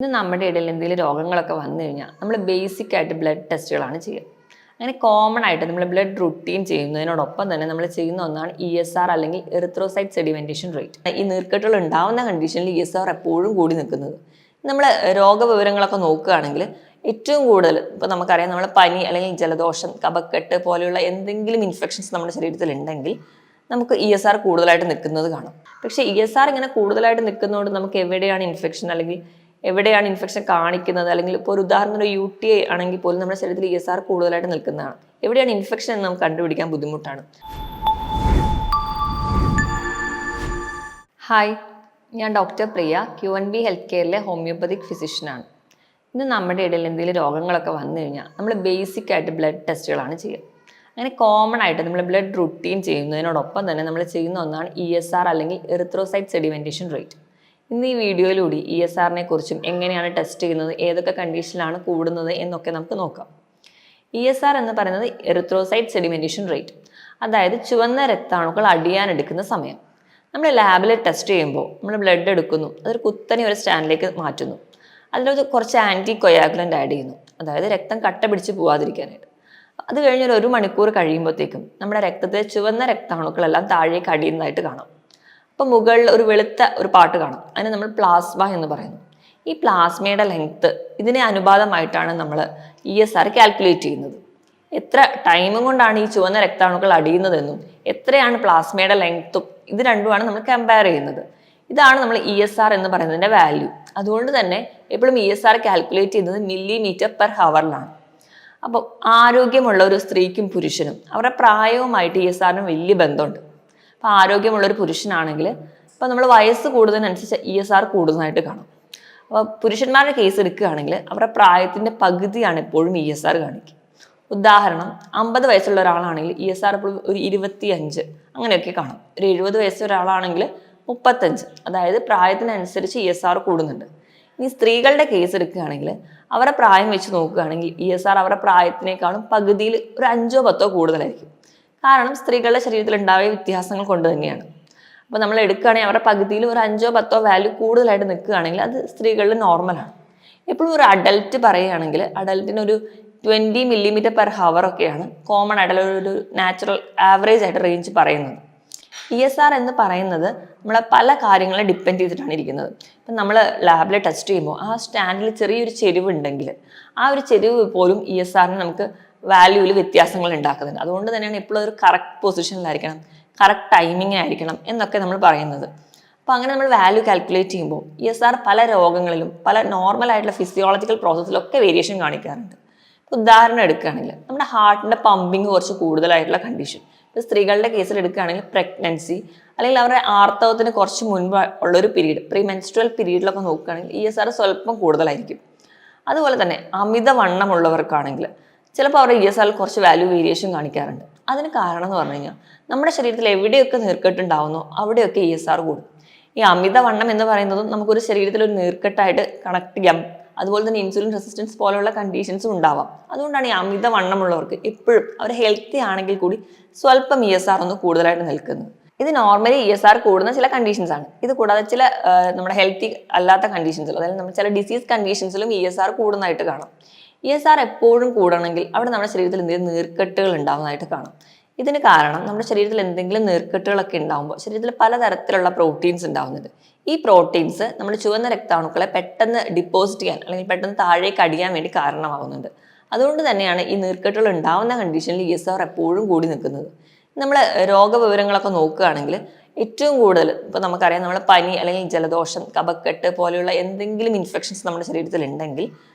ഇന്ന് നമ്മുടെ ഇടയിൽ എന്തെങ്കിലും രോഗങ്ങളൊക്കെ വന്നു കഴിഞ്ഞാൽ നമ്മൾ ബേസിക് ആയിട്ട് ബ്ലഡ് ടെസ്റ്റുകളാണ് ചെയ്യുക. അങ്ങനെ കോമൺ ആയിട്ട് നമ്മൾ ബ്ലഡ് റുട്ടീൻ ചെയ്യുന്നതിനോടൊപ്പം തന്നെ നമ്മൾ ചെയ്യുന്ന ഒന്നാണ് ESR അല്ലെങ്കിൽ എറിത്രോസൈറ്റ് സെഡിമെന്റേഷൻ റേറ്റ്. ഈ നീർക്കെട്ടുകൾ ഉണ്ടാവുന്ന കണ്ടീഷനിൽ ESR എപ്പോഴും കൂടി നിൽക്കുന്നത്. നമ്മൾ രോഗവിവരങ്ങളൊക്കെ നോക്കുകയാണെങ്കിൽ ഏറ്റവും കൂടുതൽ ഇപ്പോൾ നമുക്കറിയാം, നമ്മൾ പനി അല്ലെങ്കിൽ ജലദോഷം, കഫക്കെട്ട് പോലെയുള്ള എന്തെങ്കിലും ഇൻഫെക്ഷൻസ് നമ്മുടെ ശരീരത്തിൽ ഉണ്ടെങ്കിൽ നമുക്ക് ESR കൂടുതലായിട്ട് നിൽക്കുന്നത് കാണാം. പക്ഷേ ESR ഇങ്ങനെ കൂടുതലായിട്ട് നിൽക്കുന്നതുകൊണ്ട് നമുക്ക് എവിടെയാണ് ഇൻഫെക്ഷൻ അല്ലെങ്കിൽ എവിടെയാണ് ഇൻഫെക്ഷൻ കാണിക്കുന്നത്, അല്ലെങ്കിൽ ഇപ്പോൾ ഒരു ഉദാഹരണത്തിന് UTI ആണെങ്കിൽ പോലും നമ്മുടെ ശരീരത്തിൽ ESR കൂടുതലായിട്ട് നിൽക്കുന്നതാണ്. എവിടെയാണ് ഇൻഫെക്ഷൻ എന്ന് നമുക്ക് കണ്ടുപിടിക്കാൻ ബുദ്ധിമുട്ടാണ്. ഹായ്, ഞാൻ ഡോക്ടർ പ്രിയ, QNB ഹെൽത്ത് കെയറിലെ ഹോമിയോപ്പതിക് ഫിസിഷ്യനാണ്. ഇന്ന് നമ്മുടെ ഇടയിൽ എന്തെങ്കിലും രോഗങ്ങളൊക്കെ വന്നു കഴിഞ്ഞാൽ നമ്മൾ ബേസിക് ആയിട്ട് ബ്ലഡ് ടെസ്റ്റുകളാണ് ചെയ്യുക. അങ്ങനെ കോമൺ ആയിട്ട് നമ്മൾ ബ്ലഡ് റുട്ടീൻ ചെയ്യുന്നതിനോടൊപ്പം തന്നെ നമ്മൾ ചെയ്യുന്ന ഒന്നാണ് ESR അല്ലെങ്കിൽ എറിത്രോസൈറ്റ് സെഡിമെന്റേഷൻ റേറ്റ്. ഇന്ന് ഈ വീഡിയോയിലൂടെ ESRനെ കുറിച്ചും എങ്ങനെയാണ് ടെസ്റ്റ് ചെയ്യുന്നത്, ഏതൊക്കെ കണ്ടീഷനിലാണ് കൂടുന്നത് എന്നൊക്കെ നമുക്ക് നോക്കാം. ESR എന്ന് പറയുന്നത് എറിത്രോസൈറ്റ് സെഡിമെന്റേഷൻ റേറ്റ്, അതായത് ചുവന്ന രക്താണുക്കൾ അടിയാനെടുക്കുന്ന സമയം. നമ്മൾ ലാബിൽ ടെസ്റ്റ് ചെയ്യുമ്പോൾ നമ്മൾ ബ്ലഡ് എടുക്കുന്നു, അതൊരു കുത്തനെ ഒരു സ്റ്റാൻഡിലേക്ക് മാറ്റുന്നു. അതിലൊരു കുറച്ച് ആൻറ്റി കൊയാഗുലൻ്റ് ആഡ് ചെയ്യുന്നു, അതായത് രക്തം കട്ട പിടിച്ച് പോവാതിരിക്കാനായിട്ട്. അത് കഴിഞ്ഞൊരു 1 മണിക്കൂർ കഴിയുമ്പോഴത്തേക്കും നമ്മുടെ രക്തത്തിലെ ചുവന്ന രക്താണുക്കളെല്ലാം താഴേക്ക് അടിയുന്നതായിട്ട് കാണാം. അപ്പോൾ മുകളിൽ ഒരു വെളുത്ത ഒരു പാട്ട് കാണാം, അതിന് നമ്മൾ പ്ലാസ്മ എന്ന് പറയുന്നു. ഈ പ്ലാസ്മയുടെ ലെങ്ത്ത് ഇതിനെ അനുപാതമായിട്ടാണ് നമ്മൾ ESR കാൽക്കുലേറ്റ് ചെയ്യുന്നത്. എത്ര ടൈമും കൊണ്ടാണ് ഈ ചുവന്ന രക്താണുക്കൾ അടിയുന്നതെന്നും എത്രയാണ് പ്ലാസ്മയുടെ ലെങ്ത്തും, ഇത് രണ്ടുമാണ് നമ്മൾ കമ്പയർ ചെയ്യുന്നത്. ഇതാണ് നമ്മൾ ESR എന്ന് പറയുന്നതിൻ്റെ വാല്യൂ. അതുകൊണ്ട് തന്നെ എപ്പോഴും ESR കാൽക്കുലേറ്റ് ചെയ്യുന്നത് ml/ഹവറിലാണ്. അപ്പോൾ ആരോഗ്യമുള്ള ഒരു സ്ത്രീക്കും പുരുഷനും അവരുടെ പ്രായവുമായിട്ട് ESRന് വലിയ ബന്ധമുണ്ട്. അപ്പോൾ ആരോഗ്യമുള്ളൊരു പുരുഷനാണെങ്കിൽ ഇപ്പോൾ നമ്മൾ വയസ്സ് കൂടുന്നതിനനുസരിച്ച് ESR കൂടുന്നതായിട്ട് കാണാം. അപ്പോൾ പുരുഷന്മാരുടെ കേസ് എടുക്കുകയാണെങ്കിൽ അവരുടെ പ്രായത്തിൻ്റെ പകുതിയാണ് എപ്പോഴും ESR കാണിക്കുക. ഉദാഹരണം, 50 വയസ്സുള്ള ഒരാളാണെങ്കിൽ ESR എപ്പോഴും ഒരു 25 അങ്ങനെയൊക്കെ കാണാം. ഒരു 70 വയസ്സുള്ള ഒരാളാണെങ്കിൽ 35, അതായത് പ്രായത്തിനനുസരിച്ച് ESR കൂടുന്നുണ്ട്. ഇനി സ്ത്രീകളുടെ കേസ് എടുക്കുകയാണെങ്കിൽ അവരുടെ പ്രായം വെച്ച് നോക്കുകയാണെങ്കിൽ ESR അവരുടെ പ്രായത്തിനേക്കാളും പകുതിയിൽ ഒരു 5ഓ 10ഓ കൂടുതലായിരിക്കും. കാരണം സ്ത്രീകളുടെ ശരീരത്തിൽ ഉണ്ടായ വ്യത്യാസങ്ങൾ കൊണ്ട് തന്നെയാണ്. അപ്പോൾ നമ്മൾ എടുക്കുകയാണെങ്കിൽ അവരുടെ പകുതിയിൽ ഒരു 5ഓ 10ഓ വാല്യൂ കൂടുതലായിട്ട് നിൽക്കുകയാണെങ്കിൽ അത് സ്ത്രീകളിൽ നോർമലാണ്. എപ്പോഴും ഒരു അഡൽട്ട് പറയുകയാണെങ്കിൽ അഡൽട്ടിന് ഒരു 20 ml/ഹവർ ഒക്കെയാണ് കോമൺ ആയിട്ടുള്ള ഒരു നാച്ചുറൽ ആവറേജ് ആയിട്ട് റേഞ്ച് പറയുന്നത്. ESR എന്ന് പറയുന്നത് നമ്മളെ പല കാര്യങ്ങളെ ഡിപ്പെൻഡ് ചെയ്തിട്ടാണ് ഇരിക്കുന്നത്. ഇപ്പം നമ്മൾ ലാബിൽ ടെസ്റ്റ് ചെയ്യുമ്പോൾ ആ സ്റ്റാൻഡിൽ ചെറിയൊരു ചെരിവ് ഉണ്ടെങ്കിൽ ആ ഒരു ചെരിവ് പോലും ESRന് നമുക്ക് വാല്യൂവിൽ വ്യത്യാസങ്ങൾ ഉണ്ടാക്കുന്നുണ്ട്. അതുകൊണ്ട് തന്നെയാണ് എപ്പോഴും ഒരു കറക്റ്റ് പൊസിഷനിലായിരിക്കണം, കറക്റ്റ് ടൈമിംഗ് ആയിരിക്കണം എന്നൊക്കെ നമ്മൾ പറയുന്നത്. അപ്പോൾ അങ്ങനെ നമ്മൾ വാല്യൂ കാൽക്കുലേറ്റ് ചെയ്യുമ്പോൾ ESR പല രോഗങ്ങളിലും പല നോർമൽ ആയിട്ടുള്ള ഫിസിയോളജിക്കൽ പ്രോസസ്സിലൊക്കെ വേരിയേഷൻ കാണിക്കാറുണ്ട്. ഉദാഹരണം എടുക്കുകയാണെങ്കിൽ നമ്മുടെ ഹാർട്ടിൻ്റെ പമ്പിങ് കുറച്ച് കൂടുതലായിട്ടുള്ള കണ്ടീഷൻ, ഇപ്പോൾ സ്ത്രീകളുടെ കേസിൽ എടുക്കുകയാണെങ്കിൽ പ്രഗ്നൻസി അല്ലെങ്കിൽ അവരുടെ ആർത്തവത്തിന് കുറച്ച് മുൻപ് ഉള്ളൊരു പീരീഡ്, പ്രീമെൻസ്ട്രൽ പീരീഡിലൊക്കെ നോക്കുകയാണെങ്കിൽ ESR സ്വല്പം കൂടുതലായിരിക്കും. അതുപോലെ തന്നെ അമിതവണ്ണമുള്ളവർക്കാണെങ്കിൽ ചിലപ്പോൾ അവരുടെ ESR കുറച്ച് വാല്യൂ വേരിയേഷൻ കാണിക്കാറുണ്ട്. അതിന് കാരണം എന്ന് പറഞ്ഞു കഴിഞ്ഞാൽ നമ്മുടെ ശരീരത്തിൽ എവിടെയൊക്കെ നീർക്കെട്ടുണ്ടാവുന്നോ അവിടെയൊക്കെ ESR കൂടും. ഈ അമിതവണ്ണം എന്ന് പറയുന്നതും നമുക്കൊരു ശരീരത്തിൽ ഒരു നീർക്കെട്ടായിട്ട് കണക്ട് ചെയ്യാം. അതുപോലെ തന്നെ ഇൻസുലിൻ റെസിസ്റ്റൻസ് പോലെയുള്ള കണ്ടീഷൻസും ഉണ്ടാവാം. അതുകൊണ്ടാണ് ഈ അമിതവണ്ണമുള്ളവർക്ക് എപ്പോഴും അവർ ഹെൽത്തി ആണെങ്കിൽ കൂടി സ്വല്പം ESR ഒന്ന് കൂടുതലായിട്ട് നിൽക്കുന്നത്. ഇത് നോർമലി ESR കൂടുന്ന ചില കണ്ടീഷൻസ് ആണ്. ഇത് കൂടാതെ ചില നമ്മുടെ ഹെൽത്തി അല്ലാത്ത കണ്ടീഷൻസിലും, അതായത് നമ്മൾ ചില ഡിസീസ് കണ്ടീഷൻസിലും ESR കൂടുന്നതായിട്ട് കാണാം. ESR എപ്പോഴും കൂടണമെങ്കിൽ അവിടെ നമ്മുടെ ശരീരത്തിൽ എന്തെങ്കിലും നീർക്കെട്ടുകൾ ഉണ്ടാവുന്നതായിട്ട് കാണാം. ഇതിന് കാരണം നമ്മുടെ ശരീരത്തിൽ എന്തെങ്കിലും നീർക്കെട്ടുകളൊക്കെ ഉണ്ടാകുമ്പോൾ ശരീരത്തിൽ പലതരത്തിലുള്ള പ്രോട്ടീൻസ് ഉണ്ടാവുന്നുണ്ട്. ഈ പ്രോട്ടീൻസ് നമ്മൾ ചുവന്ന രക്താണുക്കളെ പെട്ടെന്ന് ഡിപ്പോസിറ്റ് ചെയ്യാൻ അല്ലെങ്കിൽ പെട്ടെന്ന് താഴേക്ക് അടിയാൻ വേണ്ടി കാരണമാകുന്നുണ്ട്. അതുകൊണ്ട് തന്നെയാണ് ഈ നീർക്കെട്ടുകൾ ഉണ്ടാവുന്ന കണ്ടീഷനിൽ ESR എപ്പോഴും കൂടി നിൽക്കുന്നത്. നമ്മൾ രോഗവിവരങ്ങളൊക്കെ നോക്കുകയാണെങ്കിൽ ഏറ്റവും കൂടുതൽ ഇപ്പോൾ നമുക്കറിയാം, നമ്മൾ പനി അല്ലെങ്കിൽ ജലദോഷം, കഫക്കെട്ട് പോലെയുള്ള എന്തെങ്കിലും ഇൻഫെക്ഷൻസ് നമ്മുടെ ശരീരത്തിൽ ഉണ്ടെങ്കിൽ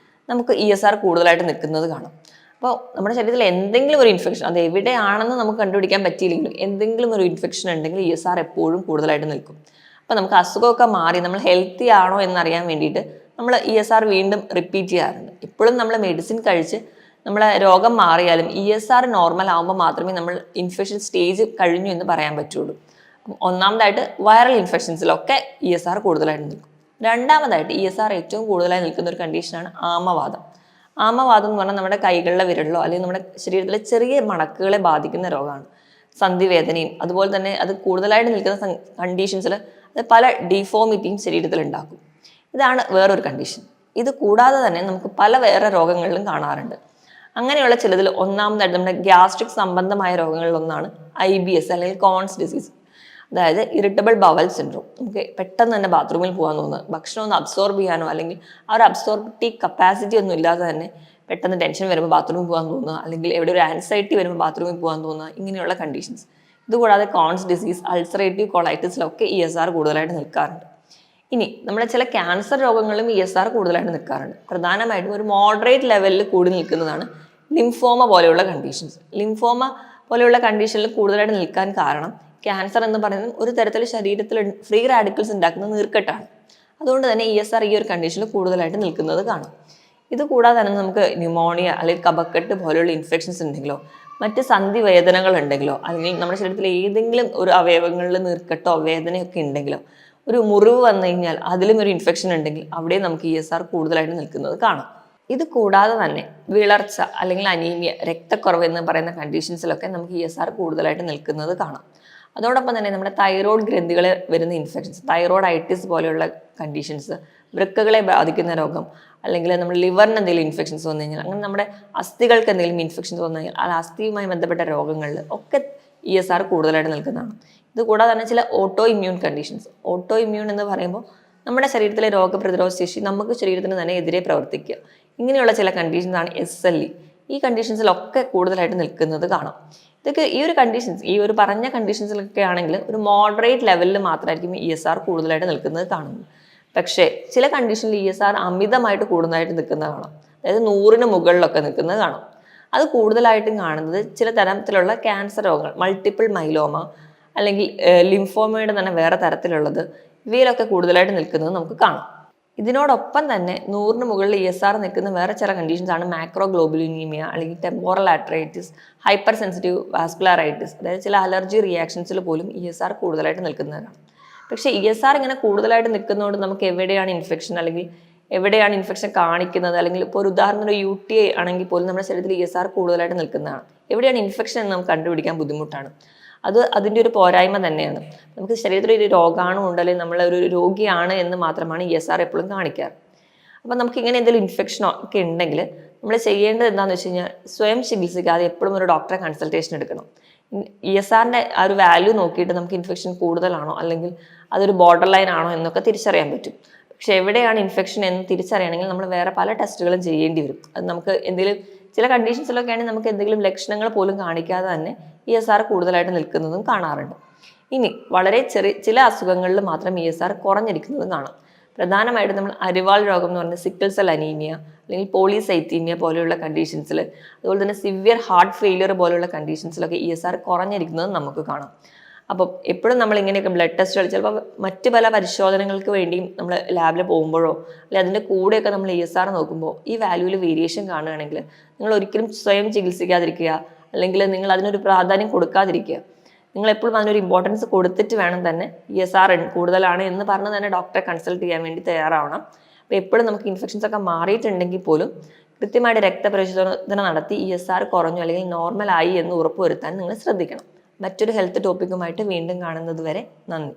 നമുക്ക് ESR കൂടുതലായിട്ട് നിൽക്കുന്നത് കാണാം. അപ്പോൾ നമ്മുടെ ശരീരത്തിൽ എന്തെങ്കിലും ഒരു ഇൻഫെക്ഷൻ, അത് എവിടെയാണെന്ന് നമുക്ക് കണ്ടുപിടിക്കാൻ പറ്റിയില്ലെങ്കിലും എന്തെങ്കിലും ഒരു ഇൻഫെക്ഷൻ ഉണ്ടെങ്കിൽ ESR എപ്പോഴും കൂടുതലായിട്ട് നിൽക്കും. അപ്പോൾ നമുക്ക് അസുഖമൊക്കെ മാറി നമ്മൾ ഹെൽത്തി ആണോ എന്നറിയാൻ വേണ്ടിയിട്ട് നമ്മൾ ESR വീണ്ടും റിപ്പീറ്റ് ചെയ്യാറുണ്ട്. ഇപ്പോഴും നമ്മൾ മെഡിസിൻ കഴിച്ച് നമ്മളെ രോഗം മാറിയാലും ESR നോർമൽ ആകുമ്പോൾ മാത്രമേ നമ്മൾ ഇൻഫെക്ഷൻ സ്റ്റേജ് കഴിഞ്ഞു എന്ന് പറയാൻ പറ്റുള്ളൂ. ഒന്നാമതായിട്ട് വൈറൽ ഇൻഫെക്ഷൻസിലൊക്കെ ESR കൂടുതലായിട്ട് നിൽക്കും. രണ്ടാമതായിട്ട് ESR ഏറ്റവും കൂടുതലായി നിൽക്കുന്ന ഒരു കണ്ടീഷനാണ് ആമവാദം. ആമവാദം എന്ന് പറഞ്ഞാൽ നമ്മുടെ കൈകളിലെ വിരലിലോ അല്ലെങ്കിൽ നമ്മുടെ ശരീരത്തിലെ ചെറിയ മണക്കുകളെ ബാധിക്കുന്ന രോഗമാണ്. സന്ധിവേദനയും അതുപോലെ തന്നെ അത് കൂടുതലായിട്ട് നിൽക്കുന്ന കണ്ടീഷൻസിൽ അത് പല ഡിഫോമിറ്റിയും ശരീരത്തിൽ ഉണ്ടാക്കും. ഇതാണ് വേറൊരു കണ്ടീഷൻ. ഇത് കൂടാതെ തന്നെ നമുക്ക് പല വേറെ രോഗങ്ങളിലും കാണാറുണ്ട്. അങ്ങനെയുള്ള ചിലതിൽ ഒന്നാമതായിട്ട് നമ്മുടെ ഗ്യാസ്ട്രിക് സംബന്ധമായ രോഗങ്ങളിലൊന്നാണ് IBS അല്ലെങ്കിൽ കോൺസ് ഡിസീസ്. അതായത് ഇറിറ്റബിൾ ബവൽ സിൻഡ്രോം. നമുക്ക് പെട്ടെന്ന് തന്നെ ബാത്റൂമിൽ പോകാൻ തോന്നുന്നത്, ഭക്ഷണം ഒന്ന് അബ്സോർബ് ചെയ്യാനോ അല്ലെങ്കിൽ ആ ഒരു അബ്സോർബിറ്റീവ് കപ്പാസിറ്റി ഒന്നും ഇല്ലാതെ തന്നെ പെട്ടെന്ന് ടെൻഷൻ വരുമ്പോൾ ബാത്റൂമിൽ പോകാൻ തോന്നുക, അല്ലെങ്കിൽ എവിടെ ഒരു ആൻസൈറ്റി വരുമ്പോൾ ബാത്റൂമിൽ പോകാൻ തോന്നുക, ഇങ്ങനെയുള്ള കണ്ടീഷൻസ്. ഇതുകൂടാതെ കോൺസ് ഡിസീസ്, അൾസറേറ്റീവ് കൊളൈറ്റിസിലൊക്കെ ESR കൂടുതലായിട്ട് നിൽക്കാറുണ്ട്. ഇനി നമ്മുടെ ചില ക്യാൻസർ രോഗങ്ങളിലും ESR കൂടുതലായിട്ട് നിൽക്കാറുണ്ട്. പ്രധാനമായിട്ടും ഒരു മോഡറേറ്റ് ലെവലിൽ കൂടി നിൽക്കുന്നതാണ് ലിംഫോമ പോലെയുള്ള കണ്ടീഷൻസ്. ലിംഫോമ പോലെയുള്ള കണ്ടീഷനിൽ കൂടുതലായിട്ട് നിൽക്കാൻ കാരണം ക്യാൻസർ എന്ന് പറയുന്നത് ഒരു തരത്തിൽ ശരീരത്തിൽ ഫ്രീ റാഡിക്കൽസ് ഉണ്ടാക്കുന്ന നീർക്കെട്ടാണ്. അതുകൊണ്ട് തന്നെ ESR ഈ ഒരു കണ്ടീഷനിൽ കൂടുതലായിട്ട് നിൽക്കുന്നത് കാണാം. ഇത് കൂടാതെ തന്നെ നമുക്ക് ന്യൂമോണിയ അല്ലെങ്കിൽ കഫക്കെട്ട് പോലെയുള്ള ഇൻഫെക്ഷൻസ് ഉണ്ടെങ്കിലോ മറ്റ് സന്ധി വേദനകൾ ഉണ്ടെങ്കിലോ അല്ലെങ്കിൽ നമ്മുടെ ശരീരത്തിലെ ഏതെങ്കിലും ഒരു അവയവങ്ങളിൽ നീർക്കെട്ടോ വേദനയൊക്കെ ഉണ്ടെങ്കിലോ ഒരു മുറിവ് വന്നു കഴിഞ്ഞാൽ അതിലും ഒരു ഇൻഫെക്ഷൻ ഉണ്ടെങ്കിൽ അവിടെ നമുക്ക് ESR കൂടുതലായിട്ട് നിൽക്കുന്നത് കാണാം. ഇത് കൂടാതെ തന്നെ വിളർച്ച അല്ലെങ്കിൽ അനീമിയ, രക്തക്കുറവ് എന്ന് പറയുന്ന കണ്ടീഷൻസിലൊക്കെ നമുക്ക് ESR കൂടുതലായിട്ട് നിൽക്കുന്നത് കാണാം. അതോടൊപ്പം തന്നെ നമ്മുടെ തൈറോയ്ഡ് ഗ്രന്ഥികളെ വരുന്ന ഇൻഫെക്ഷൻസ്, തൈറോയ്ഡൈറ്റിസ് പോലെയുള്ള കണ്ടീഷൻസ്, വൃക്കകളെ ബാധിക്കുന്ന രോഗം, അല്ലെങ്കിൽ നമ്മുടെ ലിവറിന് എന്തെങ്കിലും ഇൻഫെക്ഷൻസ് വന്നു കഴിഞ്ഞാൽ, അങ്ങനെ നമ്മുടെ അസ്ഥികൾക്ക് എന്തെങ്കിലും ഇൻഫെക്ഷൻസ് വന്നു കഴിഞ്ഞാൽ ആ അസ്ഥിയുമായി ബന്ധപ്പെട്ട രോഗങ്ങളിൽ ഒക്കെ ESR കൂടുതലായിട്ട് നിൽക്കുന്നതാണ്. ഇത് കൂടാതെ തന്നെ ചില auto immune conditions. Auto immune എന്ന് പറയുമ്പോൾ നമ്മുടെ ശരീരത്തിലെ രോഗപ്രതിരോധ ശേഷി നമുക്ക് ശരീരത്തിന് തന്നെ എതിരെ പ്രവർത്തിക്കുക. ഇങ്ങനെയുള്ള ചില കണ്ടീഷൻസാണ് SLE. ഈ കണ്ടീഷൻസിലൊക്കെ കൂടുതലായിട്ട് നിൽക്കുന്നത് കാണാം. ഇതൊക്കെ ഈ ഒരു കണ്ടീഷൻസ്, ഈ ഒരു പറഞ്ഞ കണ്ടീഷൻസിലൊക്കെ ആണെങ്കിൽ ഒരു മോഡറേറ്റ് ലെവലിൽ മാത്രമായിരിക്കും ESR കൂടുതലായിട്ട് നിൽക്കുന്നത് കാണുന്നത്. പക്ഷേ ചില കണ്ടീഷനിൽ ESR അമിതമായിട്ട് കൂടുതലായിട്ട് നിൽക്കുന്നത് കാണാം. അതായത് 100ന് മുകളിലൊക്കെ നിൽക്കുന്നത് കാണാം. അത് കൂടുതലായിട്ടും കാണുന്നത് ചില തരത്തിലുള്ള ക്യാൻസർ രോഗങ്ങൾ, മൾട്ടിപ്പിൾ മൈലോമ അല്ലെങ്കിൽ ലിംഫോമയുടെ തന്നെ വേറെ തരത്തിലുള്ളത്, ഇവയിലൊക്കെ കൂടുതലായിട്ട് നിൽക്കുന്നത് നമുക്ക് കാണാം. ഇതിനോടൊപ്പം തന്നെ 100ന് മുകളിൽ ESR നിൽക്കുന്ന വേറെ ചില കണ്ടീഷൻസ് ആണ് മാക്രോഗ്ലോബുലിനീമിയ അല്ലെങ്കിൽ ടെമ്പോറൽ ആർട്ടറൈറ്റിസ്, ഹൈപ്പർ സെൻസിറ്റീവ് വാസ്കുലറൈറ്റിസ്. അതായത് ചില അലർജി റിയാക്ഷൻസിൽ പോലും ESR കൂടുതലായിട്ട് നിൽക്കുന്നതാണ്. പക്ഷേ ESR ഇങ്ങനെ കൂടുതലായിട്ട് നിൽക്കുന്നതുകൊണ്ട് നമുക്ക് എവിടെയാണ് ഇൻഫെക്ഷൻ അല്ലെങ്കിൽ എവിടെയാണ് ഇൻഫെക്ഷൻ കാണിക്കുന്നത്, അല്ലെങ്കിൽ ഇപ്പോൾ ഒരു ഉദാഹരണം ഒരു UTI ആണെങ്കിൽ പോലും നമ്മുടെ ശരീരത്തിൽ ESR കൂടുതലായിട്ട് നിൽക്കുന്നതാണ്. എവിടെയാണ് ഇൻഫെക്ഷൻ എന്ന് നമുക്ക് കണ്ടുപിടിക്കാൻ ബുദ്ധിമുട്ടാണ്. അത് അതിൻ്റെ ഒരു പോരായ്മ തന്നെയാണ്. നമുക്ക് ശരീരത്തിൽ ഒരു രോഗാണു ഉണ്ട് അല്ലെങ്കിൽ നമ്മൾ ഒരു രോഗിയാണ് എന്ന് മാത്രമാണ് ESR എപ്പോഴും കാണിക്കാറ്. അപ്പം നമുക്ക് ഇങ്ങനെ എന്തെങ്കിലും ഇൻഫെക്ഷനോ ഒക്കെ ഉണ്ടെങ്കിൽ നമ്മൾ ചെയ്യേണ്ടത് എന്താണെന്ന് വെച്ച് കഴിഞ്ഞാൽ സ്വയം ചികിത്സിക്കാതെ എപ്പോഴും ഒരു ഡോക്ടറെ കൺസൾട്ടേഷൻ എടുക്കണം. ESRൻ്റെ ആ ഒരു വാല്യൂ നോക്കിയിട്ട് നമുക്ക് ഇൻഫെക്ഷൻ കൂടുതലാണോ അല്ലെങ്കിൽ അതൊരു ബോർഡർ ലൈൻ ആണോ എന്നൊക്കെ തിരിച്ചറിയാൻ പറ്റും. പക്ഷെ എവിടെയാണ് ഇൻഫെക്ഷൻ എന്ന് തിരിച്ചറിയണമെങ്കിൽ നമ്മൾ വേറെ പല ടെസ്റ്റുകളും ചെയ്യേണ്ടി വരും. അത് നമുക്ക് എന്തെങ്കിലും ചില കണ്ടീഷൻസിലൊക്കെ ആണെങ്കിൽ നമുക്ക് എന്തെങ്കിലും ലക്ഷണങ്ങൾ പോലും കാണിക്കാതെ തന്നെ ESR കൂടുതലായിട്ട് നിൽക്കുന്നതും കാണാറുണ്ട്. ഇനി വളരെ ചില അസുഖങ്ങളിൽ മാത്രം ESR കുറഞ്ഞിരിക്കുന്നതും കാണാം. പ്രധാനമായിട്ടും നമ്മൾ അരിവാൾ രോഗം എന്ന് പറഞ്ഞ സിക്കിൾ സെൽ അനീമിയ അല്ലെങ്കിൽ പോളിസൈത്തീമിയ പോലെയുള്ള കണ്ടീഷൻസിൽ, അതുപോലെ തന്നെ സിവിയർ ഹാർട്ട് ഫെയിലിയർ പോലെയുള്ള കണ്ടീഷൻസിലൊക്കെ ESR കുറഞ്ഞിരിക്കുന്നത് നമുക്ക് കാണാം. അപ്പം എപ്പോഴും നമ്മൾ ഇങ്ങനെയൊക്കെ ബ്ലഡ് ടെസ്റ്റുകൾ, ചിലപ്പോൾ മറ്റ് പല പരിശോധനകൾക്ക് വേണ്ടിയും നമ്മൾ ലാബിൽ പോകുമ്പോഴോ അല്ലെങ്കിൽ അതിൻ്റെ കൂടെയൊക്കെ നമ്മൾ ESR നോക്കുമ്പോൾ ഈ വാല്യൂവിൽ വേരിയേഷൻ കാണുകയാണെങ്കിൽ നിങ്ങൾ ഒരിക്കലും സ്വയം ചികിത്സിക്കാതിരിക്കുക, അല്ലെങ്കിൽ നിങ്ങൾ അതിനൊരു പ്രാധാന്യം കൊടുക്കാതിരിക്കുക. നിങ്ങൾ എപ്പോഴും അതിനൊരു ഇമ്പോർട്ടൻസ് കൊടുത്തിട്ട് വേണം തന്നെ ESR കൂടുതലാണ് എന്ന് പറഞ്ഞ് തന്നെ ഡോക്ടറെ കൺസൾട്ട് ചെയ്യാൻ വേണ്ടി തയ്യാറാവണം. അപ്പോൾ എപ്പോഴും നമുക്ക് ഇൻഫെക്ഷൻസ് ഒക്കെ മാറിയിട്ടുണ്ടെങ്കിൽ പോലും കൃത്യമായിട്ട് രക്തപരിശോധന നടത്തി ESR കുറഞ്ഞു അല്ലെങ്കിൽ നോർമൽ ആയി എന്ന് ഉറപ്പുവരുത്താൻ നിങ്ങൾ ശ്രദ്ധിക്കണം. മറ്റൊരു ഹെൽത്ത് ടോപ്പിക്കുമായിട്ട് വീണ്ടും കാണുന്നത് വരെ നന്ദി.